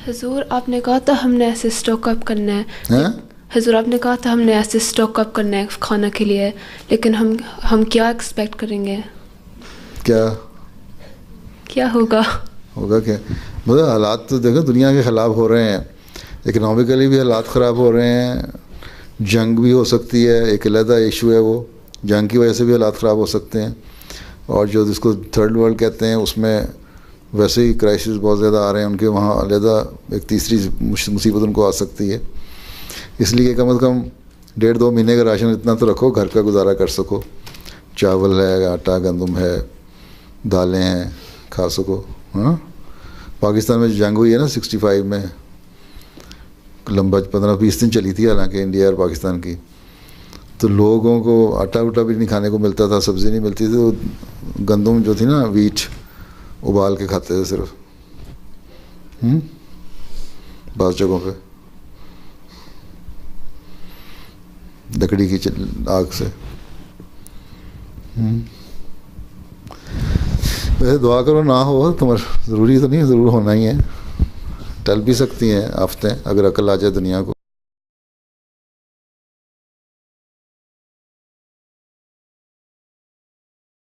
हुजूर आपने कहा था हमने ऐसे स्टॉक अप करना है। हैं? हुजूर आपने कहा था हमने ऐसे स्टॉक अप करना है खाना के लिए, लेकिन हम क्या एक्सपेक्ट करेंगे? क्या क्या होगा? होगा क्या? मतलब हालात तो देखो दुनिया के ख़िलाफ़ हो रहे हैं, इकनॉमिकली भी हालात ख़राब हो रहे हैं, जंग भी हो सकती है, एक अलग इशू है वो, जंग की वजह से भी हालात ख़राब हो सकते हैं। और जो जिसको थर्ड वर्ल्ड कहते हैं उसमें वैसे ही क्राइसिस बहुत ज़्यादा आ रहे हैं, उनके वहाँ अलग एक तीसरी मुसीबत उनको आ सकती है। इसलिए कम से कम 1.5-2 महीने का राशन इतना तो रखो, घर का गुजारा कर सको। चावल है, आटा गंदम है, दालें हैं, खा सको। हाँ, पाकिस्तान में जंग हुई है ना 65 में, लंबा 15-20 दिन चली थी हालांकि इंडिया और पाकिस्तान की, तो लोगों को आटा उटा भी नहीं खाने को मिलता था, सब्ज़ी नहीं मिलती थी, तो गंदम जो थी ना, वीट उबाल के खाते थे सिर्फ बाज़ जगहों पे लकड़ी की आग से। वैसे दुआ करो ना हो, तुम्हारा ज़रूरी तो नहीं है, ज़रूर होना ही है, टल भी सकती हैं आफतें अगर अकल आ जाए दुनिया को।